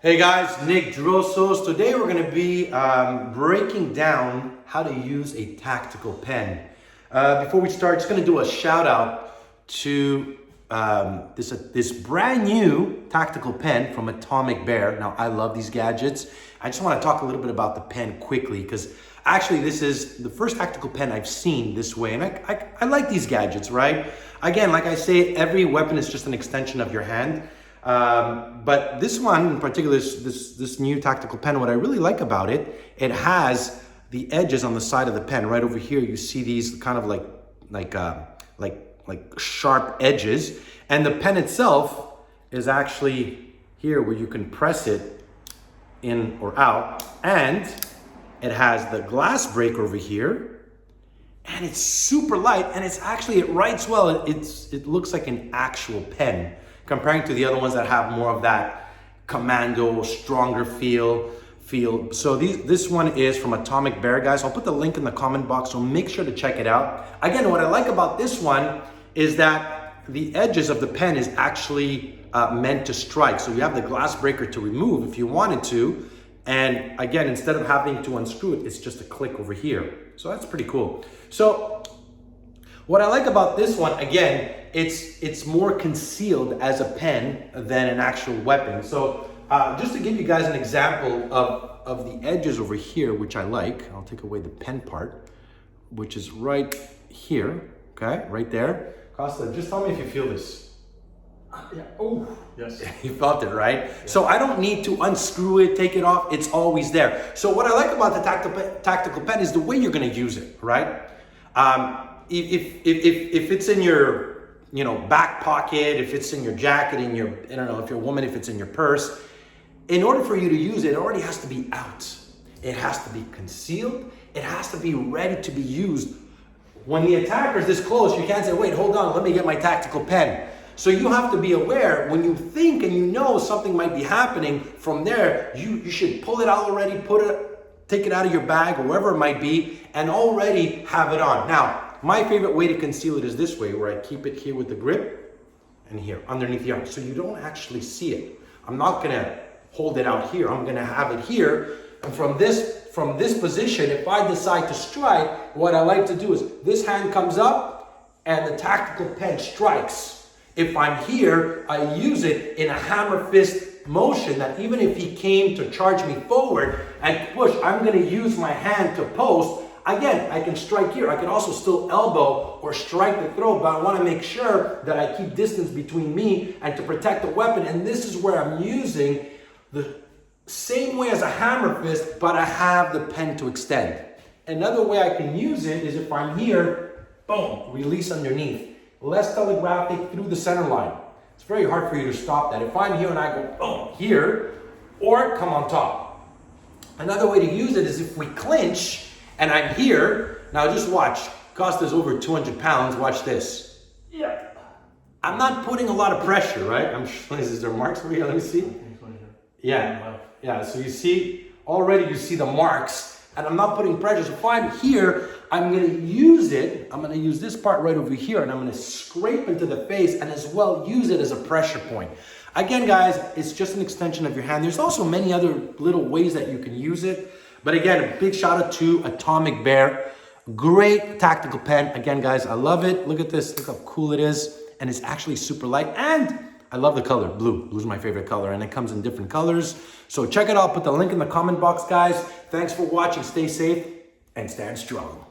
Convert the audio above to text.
Hey guys, Nick Drossos. Today we're going to be breaking down how to use a tactical pen. Before we start, just going to do a shout out to this brand new tactical pen from Atomic Bear. Now, I love these gadgets. I just want to talk a little bit about the pen quickly because actually this is the first tactical pen I've seen this way. And I like these gadgets, right? Again, like I say, every weapon is just an extension of your hand. But this one in particular, this new tactical pen, what I really like about it, it has the edges on the side of the pen. Right over here, you see these kind of like sharp edges, and the pen itself is actually here where you can press it in or out, and it has the glass break over here, and it's super light, and it writes well. It looks like an actual pen, comparing to the other ones that have more of that commando, stronger feel. So this one is from Atomic Bear, guys. I'll put the link in the comment box, so make sure to check it out. Again, what I like about this one is that the edges of the pen is actually meant to strike. So you have the glass breaker to remove if you wanted to. And again, instead of having to unscrew it, it's just a click over here. So that's pretty cool. So what I like about this one, again, it's more concealed as a pen than an actual weapon. So just to give you guys an example of the edges over here, which I like, I'll take away the pen part, which is right here, okay, right there. Costa, just tell me if you feel this. Yeah. Oh, yes. You felt it, right? Yeah. So I don't need to unscrew it, take it off. It's always there. So what I like about the tactical pen is the way you're going to use it, right? If it's in your back pocket, if it's in your jacket, in your, I don't know, if you're a woman, if it's in your purse, in order for you to use it, it already has to be out. It has to be concealed. It has to be ready to be used. When the attacker is this close, you can't say, wait, hold on, let me get my tactical pen. So you have to be aware when you think and you know something might be happening. From there, you should pull it out already, take it out of your bag or wherever it might be, and already have it on. Now, my favorite way to conceal it is this way, where I keep it here with the grip and here underneath the arm, so you don't actually see it. I'm not gonna hold it out here. I'm gonna have it here, and from this position, if I decide to strike, what I like to do is this hand comes up and the tactical pen strikes. If I'm here, I use it in a hammer fist motion that even if he came to charge me forward and push, I'm gonna use my hand to post. Again, I can strike here. I can also still elbow or strike the throat, but I want to make sure that I keep distance between me and to protect the weapon. And this is where I'm using the same way as a hammer fist, but I have the pen to extend. Another way I can use it is if I'm here, boom, release underneath. Less telegraphic through the center line. It's very hard for you to stop that. If I'm here and I go, boom, here, or come on top. Another way to use it is if we clinch, and I'm here, now just watch. Costa's over 200 pounds, watch this. Yeah. I'm not putting a lot of pressure, right? Is there marks over here? Let me see. Yeah, so you see, already you see the marks, and I'm not putting pressure. So if I'm here, I'm gonna use it, I'm gonna use this part right over here, and I'm gonna scrape into the face, and as well use it as a pressure point. Again, guys, it's just an extension of your hand. There's also many other little ways that you can use it. But again, a big shout out to Atomic Bear. Great tactical pen. Again, guys, I love it. Look at this, look how cool it is. And it's actually super light. And I love the color, blue. Blue's my favorite color, and it comes in different colors. So check it out, put the link in the comment box, guys. Thanks for watching, stay safe, and stand strong.